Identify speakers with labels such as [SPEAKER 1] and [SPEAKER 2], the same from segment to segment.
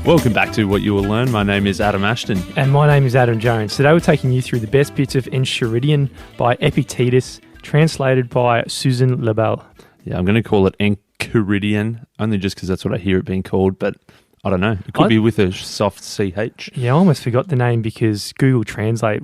[SPEAKER 1] Welcome back to What You Will Learn. My name is Adam Ashton.
[SPEAKER 2] And my name is Adam Jones. Today we're taking you through the best bits of Enchiridion by Epictetus, translated by Sharon Labelle.
[SPEAKER 1] Yeah, I'm going to call it Enchiridion, only just because that's what I hear it being called, but I don't know. It could be with a soft CH.
[SPEAKER 2] Yeah, I almost forgot the name because Google Translate,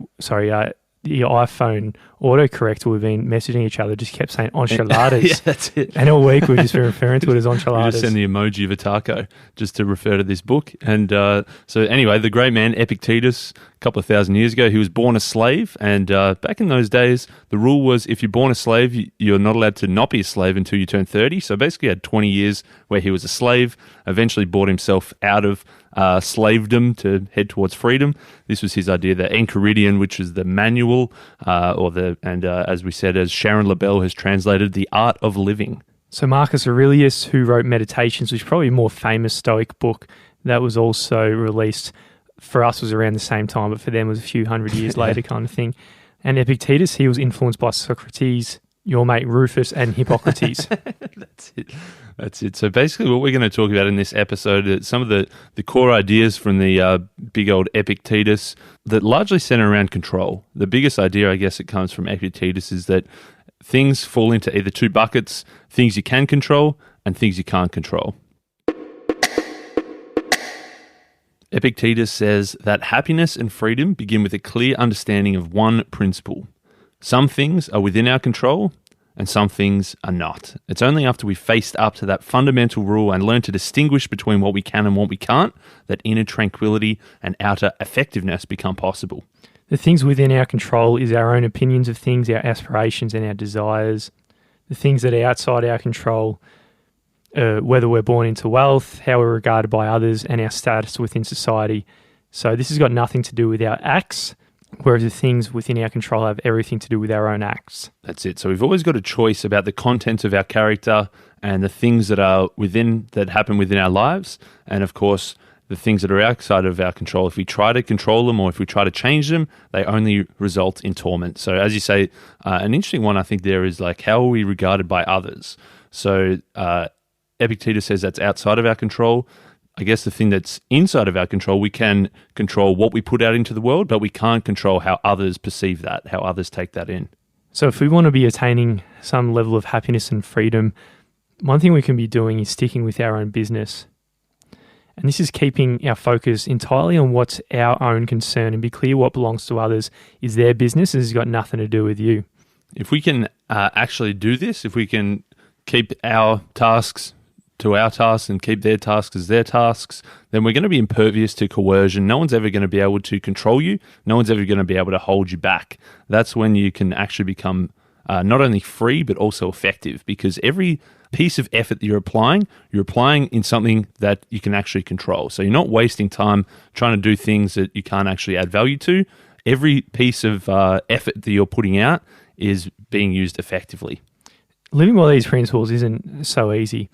[SPEAKER 2] the iPhone autocorrect we've been messaging each other just kept saying enchiladas.
[SPEAKER 1] Yeah, that's it.
[SPEAKER 2] And all week we've just been referring to it as
[SPEAKER 1] You
[SPEAKER 2] enchiladas.
[SPEAKER 1] just send the emoji of a taco just to refer to this book. And so anyway, the great man Epictetus, a couple of thousand years ago, he was born a slave. And back in those days, the rule was if you're born a slave, you're not allowed to not be a slave until you turn 30. So basically he had 20 years where he was a slave, eventually bought himself out of slavedom to head towards freedom. This was his idea, the Enchiridion, which is the manual, as we said, as Sharon Labelle has translated, the art of living.
[SPEAKER 2] So Marcus Aurelius, who wrote Meditations, which is probably a more famous Stoic book that was also released, for us was around the same time, but for them was a few hundred years later kind of thing. And Epictetus, he was influenced by Socrates, your mate Rufus, and Hippocrates.
[SPEAKER 1] That's it. So basically what we're going to talk about in this episode is some of the core ideas from the big old Epictetus that largely center around control. The biggest idea, I guess, that comes from Epictetus is that things fall into either two buckets, things you can control and things you can't control. Epictetus says that happiness and freedom begin with a clear understanding of one principle. Some things are within our control and some things are not. It's only after we've faced up to that fundamental rule and learned to distinguish between what we can and what we can't that inner tranquility and outer effectiveness become possible.
[SPEAKER 2] The things within our control is our own opinions of things, our aspirations and our desires. The things that are outside our control, whether we're born into wealth, how we're regarded by others, and our status within society. So this has got nothing to do with our acts, whereas the things within our control have everything to do with our own acts.
[SPEAKER 1] That's it. So we've always got a choice about the content of our character and the things that happen within our lives. And of course, the things that are outside of our control, if we try to control them or if we try to change them, they only result in torment. So as you say, an interesting one I think there is like, how are we regarded by others? So Epictetus says that's outside of our control. I guess the thing that's inside of our control, we can control what we put out into the world, but we can't control how others perceive that, how others take that in.
[SPEAKER 2] So if we want to be attaining some level of happiness and freedom, one thing we can be doing is sticking with our own business. And this is keeping our focus entirely on what's our own concern and be clear what belongs to others is their business and has got nothing to do with you.
[SPEAKER 1] If we can actually do this, if we can keep our tasks to our tasks and keep their tasks as their tasks, then we're going to be impervious to coercion. No one's ever going to be able to control you. No one's ever going to be able to hold you back. That's when you can actually become not only free, but also effective, because every piece of effort that you're applying in something that you can actually control. So you're not wasting time trying to do things that you can't actually add value to. Every piece of effort that you're putting out is being used effectively.
[SPEAKER 2] Living by these principles isn't so easy.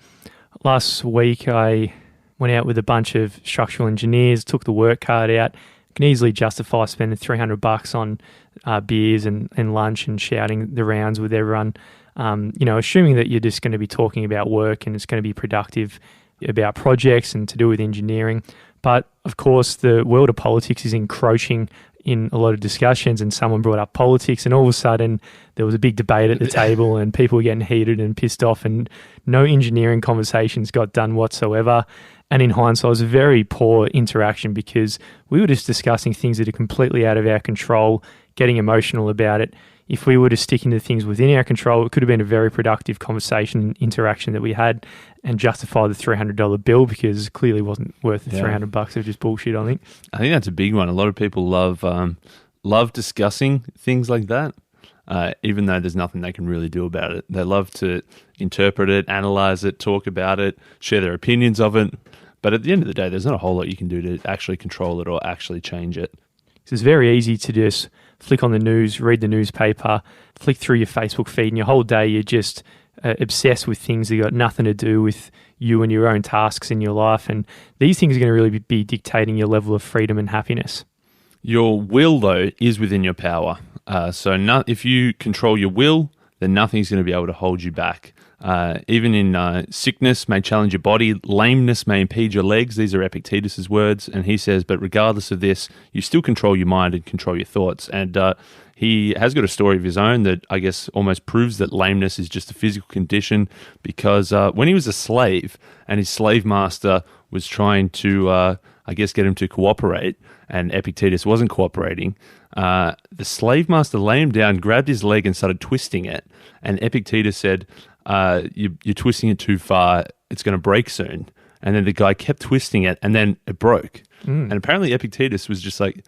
[SPEAKER 2] Last week, I went out with a bunch of structural engineers, took the work card out. I can easily justify spending $300 on beers and lunch and shouting the rounds with everyone, assuming that you're just going to be talking about work and it's going to be productive about projects and to do with engineering. But, of course, the world of politics is encroaching in a lot of discussions, and someone brought up politics, and all of a sudden there was a big debate at the table and people were getting heated and pissed off, and no engineering conversations got done whatsoever. And in hindsight, it was a very poor interaction because we were just discussing things that are completely out of our control, getting emotional about it. If we were to stick into things within our control, it could have been a very productive conversation and interaction that we had and justify the $300 bill because it clearly wasn't worth the $300 of just bullshit, I think.
[SPEAKER 1] I think that's a big one. A lot of people love discussing things like that, even though there's nothing they can really do about it. They love to interpret it, analyze it, talk about it, share their opinions of it. But at the end of the day, there's not a whole lot you can do to actually control it or actually change it.
[SPEAKER 2] So it's very easy to just flick on the news, read the newspaper, flick through your Facebook feed, and your whole day you're just obsessed with things that got nothing to do with you and your own tasks in your life. And these things are going to really be dictating your level of freedom and happiness.
[SPEAKER 1] Your will, though, is within your power. If you control your will, then nothing's going to be able to hold you back. Even in sickness may challenge your body, lameness may impede your legs. These are Epictetus's words. And he says, but regardless of this, you still control your mind and control your thoughts. And he has got a story of his own that I guess almost proves that lameness is just a physical condition, because when he was a slave and his slave master was trying to, I guess, get him to cooperate, and Epictetus wasn't cooperating, the slave master lay him down, grabbed his leg and started twisting it. And Epictetus said, you're twisting it too far, it's going to break soon. And then the guy kept twisting it, and then it broke. And apparently Epictetus was just like,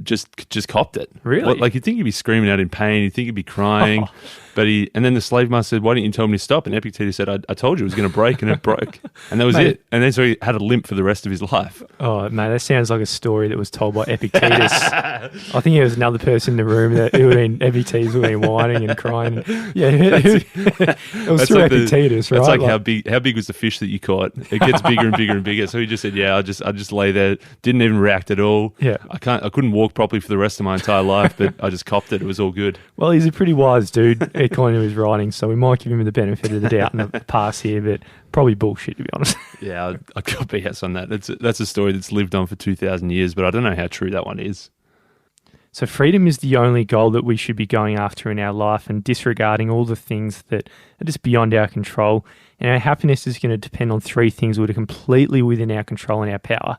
[SPEAKER 1] just copped it.
[SPEAKER 2] Really?
[SPEAKER 1] Well, like, you'd think he'd be screaming out in pain, you'd think he'd be crying, and then the slave master said, why didn't you tell me to stop? And Epictetus said, I told you it was going to break, and it broke. And that was it. And then so he had a limp for the rest of his life.
[SPEAKER 2] Oh, mate, that sounds like a story that was told by Epictetus. I think there was another person in the room that it would have been Epictetus would have been whining and crying. Yeah, it was through like Epictetus, right?
[SPEAKER 1] That's like how big was the fish that you caught? It gets bigger and bigger and bigger. So he just said, yeah, I just lay there, didn't even react at all.
[SPEAKER 2] Yeah.
[SPEAKER 1] I couldn't walk properly for the rest of my entire life, but I just copped it. It was all good.
[SPEAKER 2] Well, he's a pretty wise dude, according to his writing, so we might give him the benefit of the doubt in the past here, but probably bullshit, to be honest.
[SPEAKER 1] Yeah, I got BS on that. That's a story that's lived on for 2,000 years, but I don't know how true that one is.
[SPEAKER 2] So freedom is the only goal that we should be going after in our life, and disregarding all the things that are just beyond our control. And our happiness is going to depend on three things that are completely within our control and our power: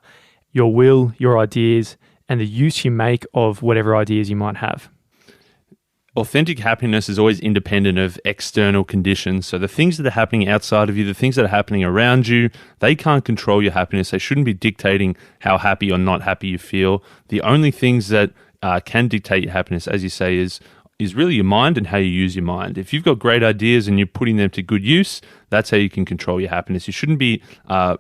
[SPEAKER 2] your will, your ideas, and the use you make of whatever ideas you might have.
[SPEAKER 1] Authentic happiness is always independent of external conditions. So the things that are happening outside of you, the things that are happening around you, they can't control your happiness. They shouldn't be dictating how happy or not happy you feel. The only things that can dictate your happiness, as you say, is really your mind and how you use your mind. If you've got great ideas and you're putting them to good use, that's how you can control your happiness. You shouldn't be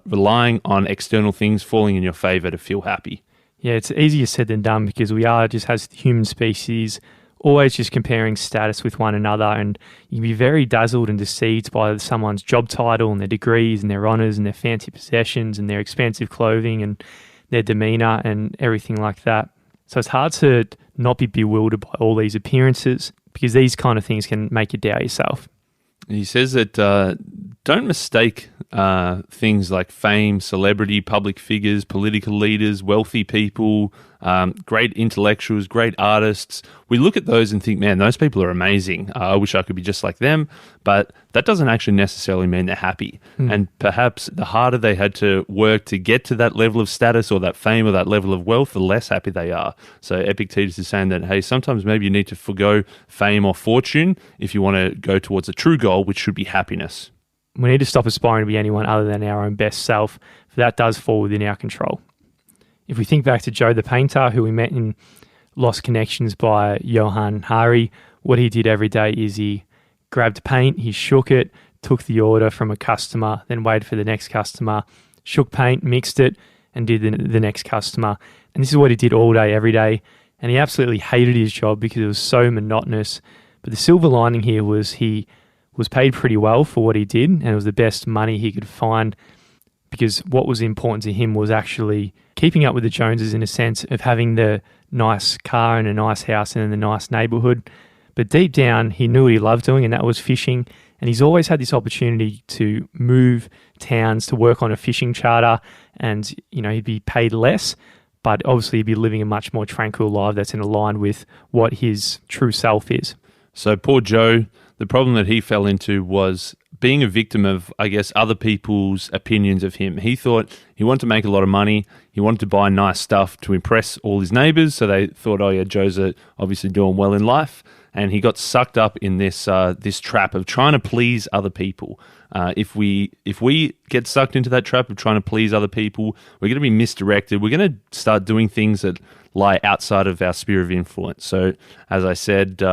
[SPEAKER 1] relying on external things falling in your favor to feel happy.
[SPEAKER 2] Yeah, it's easier said than done, because we are, just as the human species, always just comparing status with one another, and you can be very dazzled and deceived by someone's job title and their degrees and their honours and their fancy possessions and their expensive clothing and their demeanour and everything like that. So it's hard to not be bewildered by all these appearances, because these kind of things can make you doubt yourself.
[SPEAKER 1] He says that don't mistake things like fame, celebrity, public figures, political leaders, wealthy people, great intellectuals, great artists. We look at those and think, man, those people are amazing. I wish I could be just like them. But that doesn't actually necessarily mean they're happy. And perhaps the harder they had to work to get to that level of status or that fame or that level of wealth, the less happy they are. So Epictetus is saying that, hey, sometimes maybe you need to forgo fame or fortune if you want to go towards a true goal, which should be happiness.
[SPEAKER 2] We need to stop aspiring to be anyone other than our own best self, for that does fall within our control. If we think back to Joe the painter, who we met in Lost Connections by Johann Hari, what he did every day is he grabbed paint, he shook it, took the order from a customer, then waited for the next customer, shook paint, mixed it, and did the next customer. And this is what he did all day, every day. And he absolutely hated his job because it was so monotonous. But the silver lining here was he was paid pretty well for what he did, and it was the best money he could find, because what was important to him was actually keeping up with the Joneses, in a sense of having the nice car and a nice house and in the nice neighborhood. But deep down, he knew what he loved doing, and that was fishing. And he's always had this opportunity to move towns to work on a fishing charter, and he'd be paid less, but obviously he'd be living a much more tranquil life that's in line with what his true self is.
[SPEAKER 1] So poor Joe, the problem that he fell into was being a victim of, I guess, other people's opinions of him. He thought he wanted to make a lot of money. He wanted to buy nice stuff to impress all his neighbors. So they thought, oh yeah, Joe's obviously doing well in life. And he got sucked up in this trap of trying to please other people. If we get sucked into that trap of trying to please other people, we're going to be misdirected. We're going to start doing things that lie outside of our sphere of influence. So, as I said,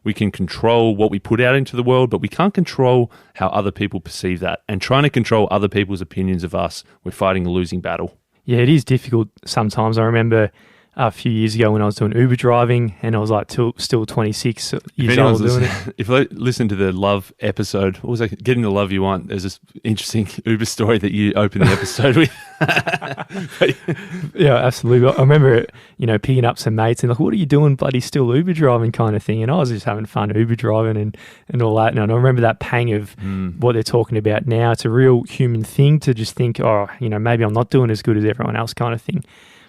[SPEAKER 1] we can control what we put out into the world, but we can't control how other people perceive that. And trying to control other people's opinions of us, we're fighting a losing battle.
[SPEAKER 2] Yeah, it is difficult sometimes. I remember a few years ago when I was doing Uber driving, and I was like still 26 years old doing it.
[SPEAKER 1] If I listen to the love episode, what was that? Getting the Love You Want, there's this interesting Uber story that you opened the episode with.
[SPEAKER 2] Yeah, absolutely. I remember, picking up some mates and like, what are you doing, bloody still Uber driving kind of thing? And I was just having fun Uber driving and all that. And I remember that pang of what they're talking about now. It's a real human thing to just think, maybe I'm not doing as good as everyone else kind of thing.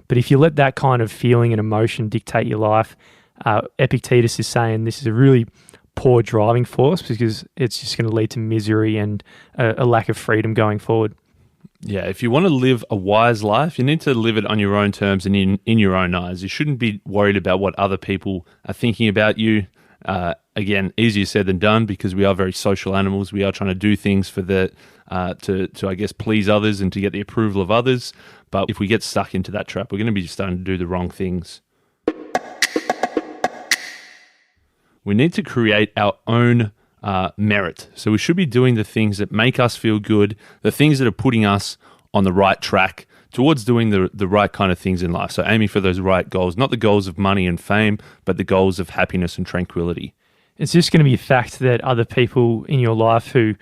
[SPEAKER 2] But if you let that kind of feeling and emotion dictate your life, Epictetus is saying this is a really poor driving force because it's just going to lead to misery and a lack of freedom going forward.
[SPEAKER 1] Yeah, if you want to live a wise life, you need to live it on your own terms and in your own eyes. You shouldn't be worried about what other people are thinking about you. Again, easier said than done because we are very social animals. We are trying to do things for to I guess please others and to get the approval of others. But if we get stuck into that trap, we're going to be starting to do the wrong things. We need to create our own merit. So we should be doing the things that make us feel good, the things that are putting us on the right track towards doing the right kind of things in life. So aiming for those right goals, not the goals of money and fame, but the goals of happiness and tranquility.
[SPEAKER 2] It's just going to be a fact that other people in your life who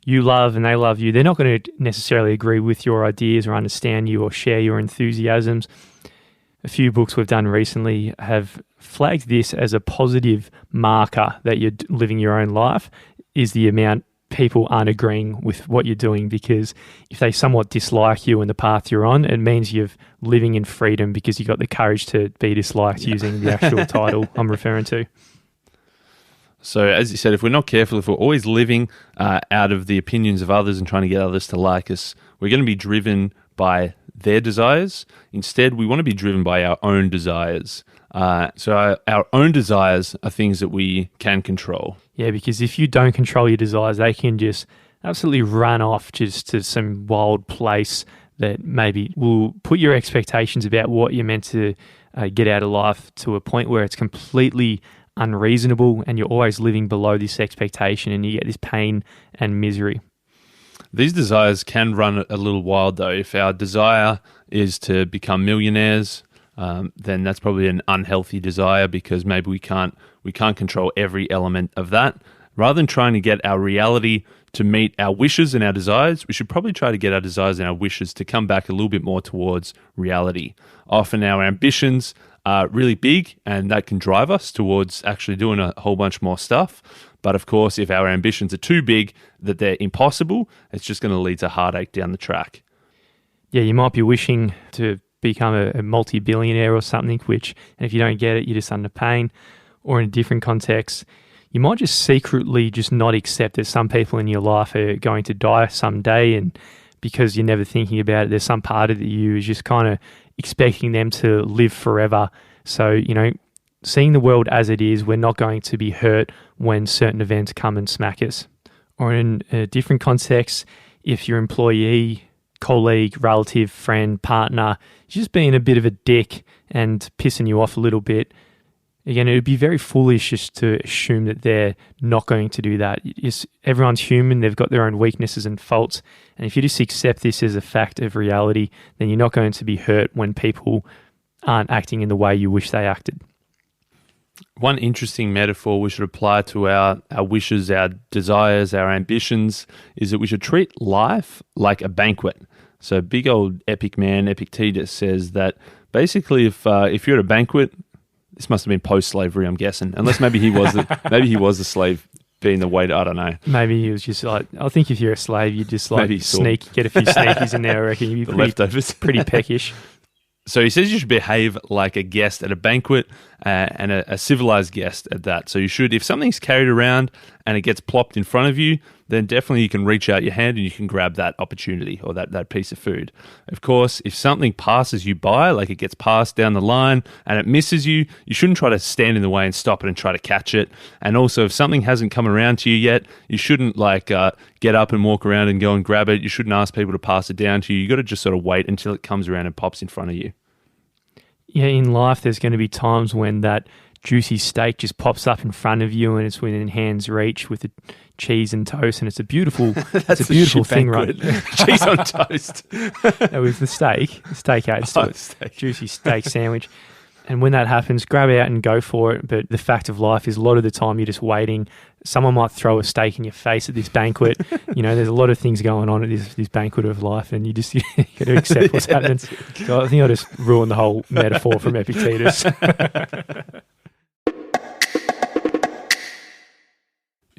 [SPEAKER 2] you love and they love you, they're not going to necessarily agree with your ideas or understand you or share your enthusiasms. A few books we've done recently have flagged this as a positive marker that you're living your own life, is the amount people aren't agreeing with what you're doing, because if they somewhat dislike you and the path you're on, it means you're living in freedom because you got the courage to be disliked using the actual title I'm referring to.
[SPEAKER 1] So as you said, if we're not careful, if we're always living out of the opinions of others and trying to get others to like us, we're going to be driven by their desires. Instead, we want to be driven by our own desires. So our own desires are things that we can control.
[SPEAKER 2] Yeah, because if you don't control your desires, they can just absolutely run off just to some wild place that maybe will put your expectations about what you're meant to get out of life to a point where it's completely unreasonable and you're always living below this expectation and you get this pain and misery.
[SPEAKER 1] These desires can run a little wild though. If our desire is to become millionaires, then that's probably an unhealthy desire because maybe we can't control every element of that. Rather than trying to get our reality to meet our wishes and our desires, we should probably try to get our desires and our wishes to come back a little bit more towards reality. Often our ambitions are really big and that can drive us towards actually doing a whole bunch more stuff. But of course, if our ambitions are too big that they're impossible, it's just going to lead to heartache down the track.
[SPEAKER 2] Yeah, you might be wishing to become a multi-billionaire or something, and if you don't get it, you're just under pain. Or in a different context, you might just secretly just not accept that some people in your life are going to die someday, and because you're never thinking about it, there's some part of you is just kind of expecting them to live forever. So, seeing the world as it is, we're not going to be hurt when certain events come and smack us. Or in a different context, if your employee, colleague, relative, friend, partner is just being a bit of a dick and pissing you off a little bit, again, it would be very foolish just to assume that they're not going to do that. Everyone's human, they've got their own weaknesses and faults, and if you just accept this as a fact of reality, then you're not going to be hurt when people aren't acting in the way you wish they acted.
[SPEAKER 1] One interesting metaphor we should apply to our wishes, our desires, our ambitions, is that we should treat life like a banquet. So big old epic man, Epictetus, says that basically if you're at a banquet, this must have been post-slavery, I'm guessing, unless maybe he was the slave being the waiter, I don't know.
[SPEAKER 2] Maybe he was just like, I think if you're a slave, you just like get a few sneakies in there, I reckon. You'd be
[SPEAKER 1] leftovers.
[SPEAKER 2] Pretty peckish.
[SPEAKER 1] So he says you should behave like a guest at a banquet and a civilized guest at that. So you should, if something's carried around and it gets plopped in front of you, then definitely you can reach out your hand and you can grab that opportunity or that piece of food. Of course, if something passes you by, like it gets passed down the line and it misses you, you shouldn't try to stand in the way and stop it and try to catch it. And also, if something hasn't come around to you yet, you shouldn't get up and walk around and go and grab it. You shouldn't ask people to pass it down to you. You got to just sort of wait until it comes around and pops in front of you.
[SPEAKER 2] Yeah, in life, there's going to be times when that juicy steak just pops up in front of you and it's within hand's reach with the cheese and toast, and it's a beautiful, thing, right?
[SPEAKER 1] Cheese on toast.
[SPEAKER 2] With the steak out, juicy steak sandwich. And when that happens, grab out and go for it. But the fact of life is a lot of the time you're just waiting. Someone might throw a steak in your face at this banquet. There's a lot of things going on at this banquet of life, and you got to accept what's happening. So I think I just ruined the whole metaphor from Epictetus.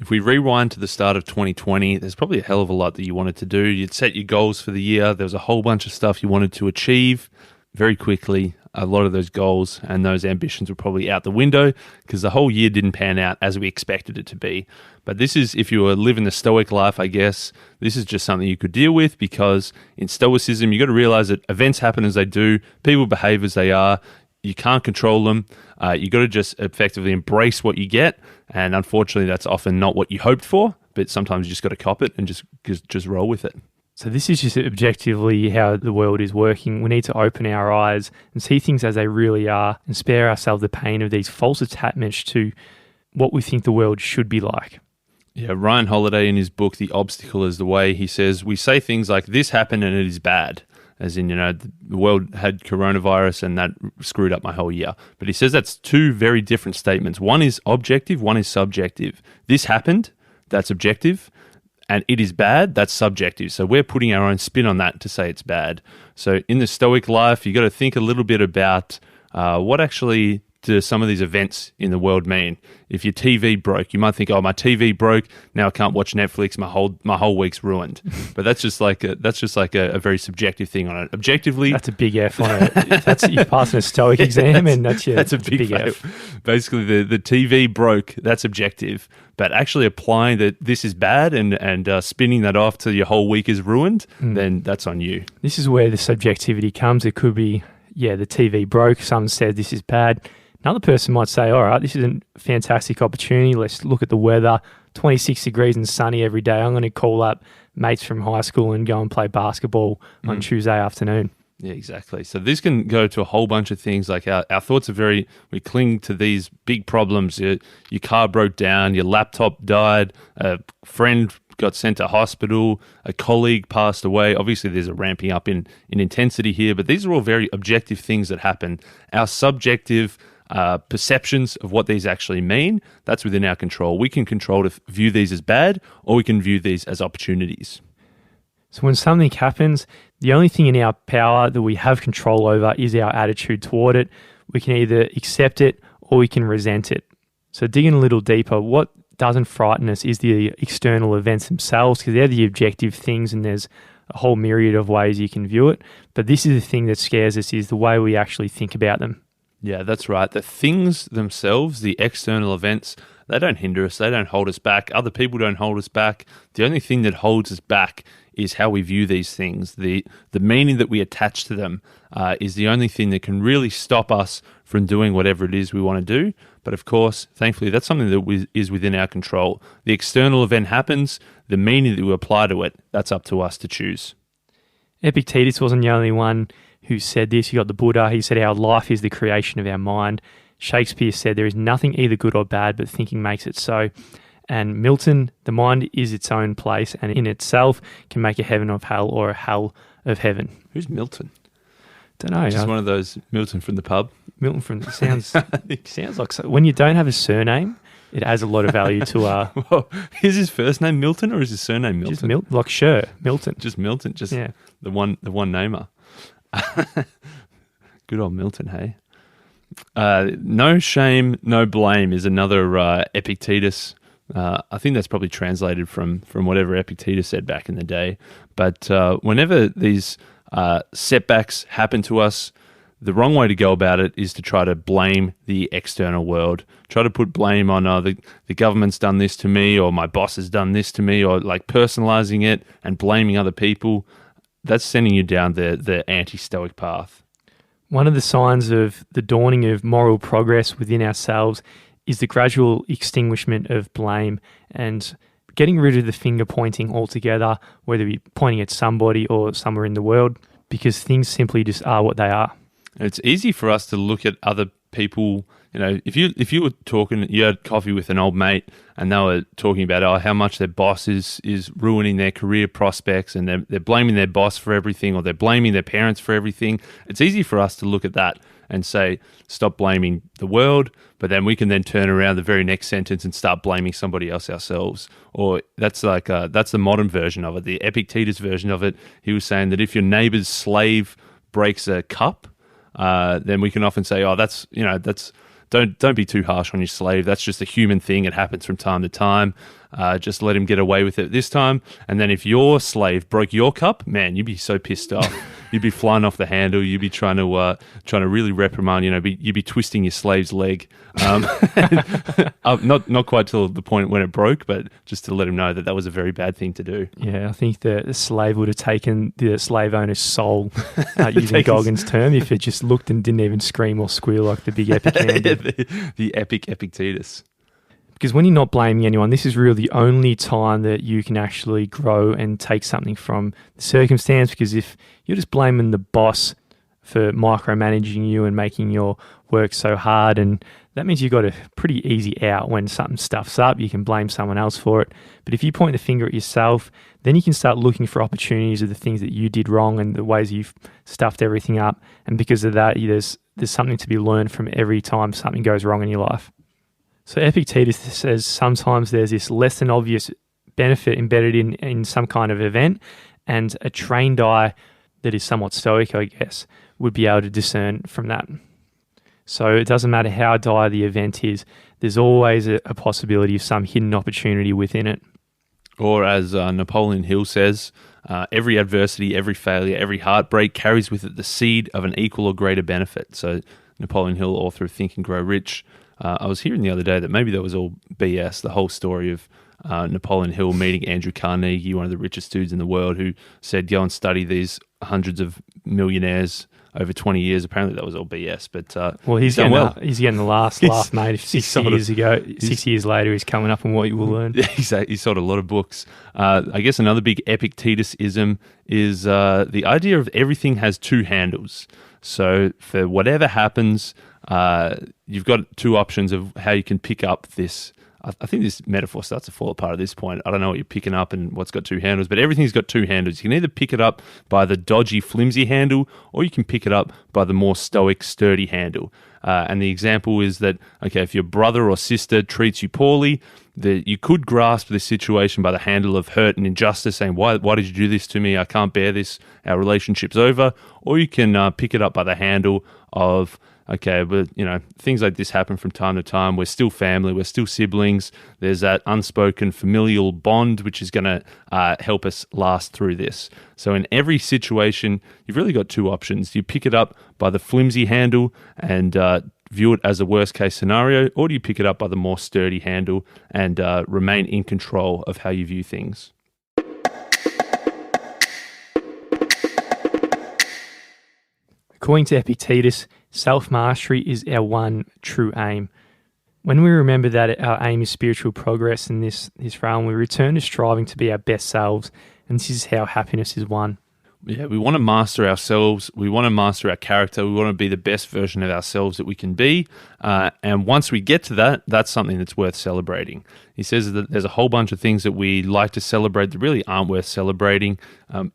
[SPEAKER 1] If we rewind to the start of 2020, there's probably a hell of a lot that you wanted to do. You'd set your goals for the year. There was a whole bunch of stuff you wanted to achieve. Very quickly, a lot of those goals and those ambitions were probably out the window because the whole year didn't pan out as we expected it to be. But this is, if you were living the Stoic life, I guess, this is just something you could deal with, because in Stoicism, you got to realize that events happen as they do, people behave as they are. You can't control them. You got to just effectively embrace what you get. And unfortunately, that's often not what you hoped for, but sometimes you just got to cop it and just roll with it.
[SPEAKER 2] So this is just objectively how the world is working. We need to open our eyes and see things as they really are and spare ourselves the pain of these false attachments to what we think the world should be like.
[SPEAKER 1] Yeah, Ryan Holiday in his book, The Obstacle is the Way, he says, we say things like, this happened and it is bad. As in, the world had coronavirus and that screwed up my whole year. But he says that's two very different statements. One is objective, one is subjective. This happened, that's objective. And it is bad, that's subjective. So we're putting our own spin on that to say it's bad. So in the Stoic life, you got to think a little bit about what actually do some of these events in the world mean. If your TV broke, you might think, "Oh, my TV broke. Now I can't watch Netflix. My whole week's ruined." But that's just like a very subjective thing on it. Objectively,
[SPEAKER 2] that's a big F on it. That's you're passing a Stoic exam, and that's
[SPEAKER 1] a big F. Basically, the TV broke. That's objective. But actually applying that this is bad and spinning that off to your whole week is ruined, then that's on you.
[SPEAKER 2] This is where the subjectivity comes. It could be, the TV broke. Someone said this is bad. Another person might say, all right, this is a fantastic opportunity. Let's look at the weather. 26 degrees and sunny every day. I'm going to call up mates from high school and go and play basketball on Tuesday afternoon.
[SPEAKER 1] Yeah, exactly. So this can go to a whole bunch of things. Like our thoughts are we cling to these big problems. Your car broke down, your laptop died, a friend got sent to hospital, a colleague passed away. Obviously, there's a ramping up in intensity here, but these are all very objective things that happen. Our subjective perceptions of what these actually mean, that's within our control. We can control to view these as bad, or we can view these as opportunities.
[SPEAKER 2] So when something happens, the only thing in our power that we have control over is our attitude toward it. We can either accept it or we can resent it. So digging a little deeper, what doesn't frighten us is the external events themselves, because they're the objective things and there's a whole myriad of ways you can view it. But this is the thing that scares us, is the way we actually think about them.
[SPEAKER 1] Yeah, that's right. The things themselves, the external events, they don't hinder us. They don't hold us back. Other people don't hold us back. The only thing that holds us back is how we view these things. The meaning that we attach to them is the only thing that can really stop us from doing whatever it is we want to do. But of course, thankfully, that's something that is within our control. The external event happens. The meaning that we apply to it, that's up to us to choose.
[SPEAKER 2] Epictetus wasn't the only one who said this. You got the Buddha. He said our life is the creation of our mind. Shakespeare said there is nothing either good or bad, but thinking makes it so. And Milton, the mind is its own place and in itself can make a heaven of hell or a hell of heaven.
[SPEAKER 1] Who's Milton?
[SPEAKER 2] Don't know.
[SPEAKER 1] Just one of those Milton from the pub.
[SPEAKER 2] Milton from the sounds like so. When you don't have a surname, it adds a lot of value to
[SPEAKER 1] Well, is his first name Milton or is his surname Milton?
[SPEAKER 2] Just like sure, Milton.
[SPEAKER 1] Just Milton. The one namer. Good old Milton, hey. No shame, no blame is another Epictetus. I think that's probably translated from whatever Epictetus said back in the day. But whenever these setbacks happen to us, the wrong way to go about it is to try to blame the external world. Try to put blame on, the government's done this to me, or my boss has done this to me, or like personalizing it and blaming other people. That's sending you down the anti-stoic path.
[SPEAKER 2] One of the signs of the dawning of moral progress within ourselves is the gradual extinguishment of blame and getting rid of the finger pointing altogether, whether you're pointing at somebody or somewhere in the world, because things simply just are what they are.
[SPEAKER 1] It's easy for us to look at other people if you were talking, you had coffee with an old mate, and they were talking about how much their boss is ruining their career prospects, and they're blaming their boss for everything, or they're blaming their parents for everything. It's easy for us to look at that and say, stop blaming the world, but then we can then turn around the very next sentence and start blaming somebody else ourselves. Or that's the modern version of it, the Epictetus version of it. He was saying that if your neighbor's slave breaks a cup, then we can often say, don't be too harsh on your slave. That's just a human thing. It happens from time to time. Just let him get away with it this time. And then if your slave broke your cup, man, you'd be so pissed off. You'd be flying off the handle. You'd be trying to really reprimand. You'd be twisting your slave's leg. Not quite till the point when it broke, but just to let him know that was a very bad thing to do.
[SPEAKER 2] Yeah, I think the slave would have taken the slave owner's soul, using Goggins' term, if it just looked and didn't even scream or squeal like the big epic hand did.
[SPEAKER 1] the epic Epictetus.
[SPEAKER 2] Because when you're not blaming anyone, this is really the only time that you can actually grow and take something from the circumstance. Because if you're just blaming the boss for micromanaging you and making your work so hard, and that means you've got a pretty easy out. When something stuffs up, you can blame someone else for it. But if you point the finger at yourself, then you can start looking for opportunities of the things that you did wrong and the ways you've stuffed everything up. And because of that, there's something to be learned from every time something goes wrong in your life. So Epictetus says sometimes there's this less than obvious benefit embedded in some kind of event, and a trained eye that is somewhat stoic, I guess, would be able to discern from that. So it doesn't matter how dire the event is, there's always a possibility of some hidden opportunity within it.
[SPEAKER 1] Or as Napoleon Hill says, every adversity, every failure, every heartbreak carries with it the seed of an equal or greater benefit. So Napoleon Hill, author of Think and Grow Rich. I was hearing the other day that maybe that was all BS, the whole story of Napoleon Hill meeting Andrew Carnegie, one of the richest dudes in the world, who said, go and study these hundreds of millionaires over 20 years. Apparently that was all BS. But
[SPEAKER 2] he's getting the last laugh, mate. 6 years later, he's coming up on what you will learn.
[SPEAKER 1] Yeah, he sold a lot of books. I guess another big Epictetus-ism is the idea of everything has two handles. So for whatever happens, you've got two options of how you can pick up this. I think this metaphor starts to fall apart at this point. I don't know what you're picking up and what's got two handles, but everything's got two handles. You can either pick it up by the dodgy, flimsy handle, or you can pick it up by the more stoic, sturdy handle. And the example is that, okay, if your brother or sister treats you poorly, that you could grasp this situation by the handle of hurt and injustice, saying, why did you do this to me? I can't bear this. Our relationship's over. Or you can pick it up by the handle of, okay, but things like this happen from time to time. We're still family. We're still siblings. There's that unspoken familial bond, which is going to help us last through this. So in every situation, you've really got two options. You pick it up by the flimsy handle and view it as a worst case scenario, or do you pick it up by the more sturdy handle and remain in control of how you view things?
[SPEAKER 2] According to Epictetus, self-mastery is our one true aim. When we remember that our aim is spiritual progress in this realm, we return to striving to be our best selves, and this is how happiness is won.
[SPEAKER 1] Yeah, we want to master ourselves. We want to master our character. We want to be the best version of ourselves that we can be. And once we get to that, that's something that's worth celebrating. He says that there's a whole bunch of things that we like to celebrate that really aren't worth celebrating.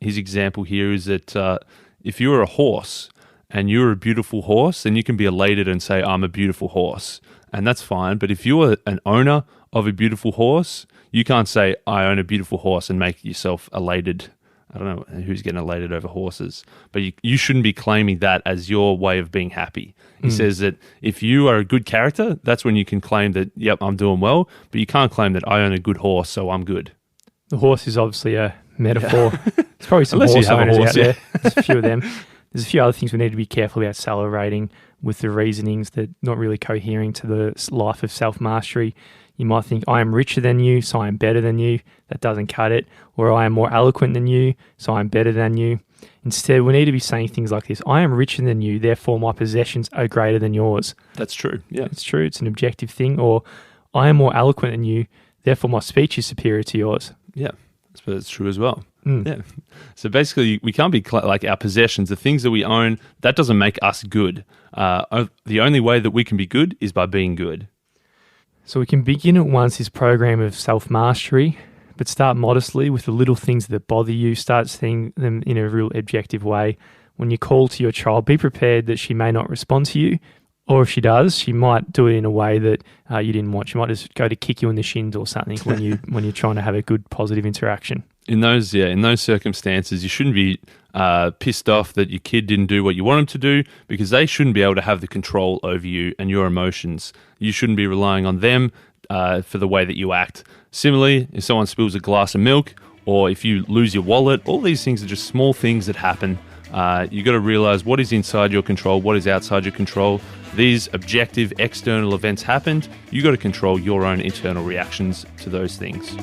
[SPEAKER 1] His example here is that if you were a horse and you're a beautiful horse, then you can be elated and say, I'm a beautiful horse. And that's fine. But if you're an owner of a beautiful horse, you can't say, I own a beautiful horse and make yourself elated. I don't know who's getting elated over horses, but you shouldn't be claiming that as your way of being happy. He says that if you are a good character, that's when you can claim that, yep, I'm doing well, but you can't claim that I own a good horse, so I'm good.
[SPEAKER 2] The horse is obviously a metaphor. There's probably some
[SPEAKER 1] Unless
[SPEAKER 2] horse
[SPEAKER 1] you have
[SPEAKER 2] owners
[SPEAKER 1] a horse,
[SPEAKER 2] out there. There's a few of them. There's a few other things we need to be careful about celebrating with the reasonings that not really cohering to the life of self-mastery. You might think, I am richer than you, so I am better than you. That doesn't cut it. Or I am more eloquent than you, so I am better than you. Instead, we need to be saying things like this. I am richer than you, therefore my possessions are greater than yours.
[SPEAKER 1] That's true, yeah.
[SPEAKER 2] It's true. It's an objective thing. Or I am more eloquent than you, therefore my speech is superior to yours.
[SPEAKER 1] Yeah, that's true as well. Yeah. So basically, we can't be like our possessions, the things that we own, that doesn't make us good. The only way that we can be good is by being good.
[SPEAKER 2] So we can begin at once this program of self-mastery, but start modestly with the little things that bother you. Start seeing them in a real objective way. When you call to your child, be prepared that she may not respond to you, or if she does, she might do it in a way that you didn't want. She might just go to kick you in the shins or something when you're trying to have a good, positive interaction.
[SPEAKER 1] In those circumstances, you shouldn't be pissed off that your kid didn't do what you want them to do, because they shouldn't be able to have the control over you and your emotions. You shouldn't be relying on them for the way that you act. Similarly, if someone spills a glass of milk, or if you lose your wallet, all these things are just small things that happen. You got to realize what is inside your control, what is outside your control. These objective external events happened. You got to control your own internal reactions to those things.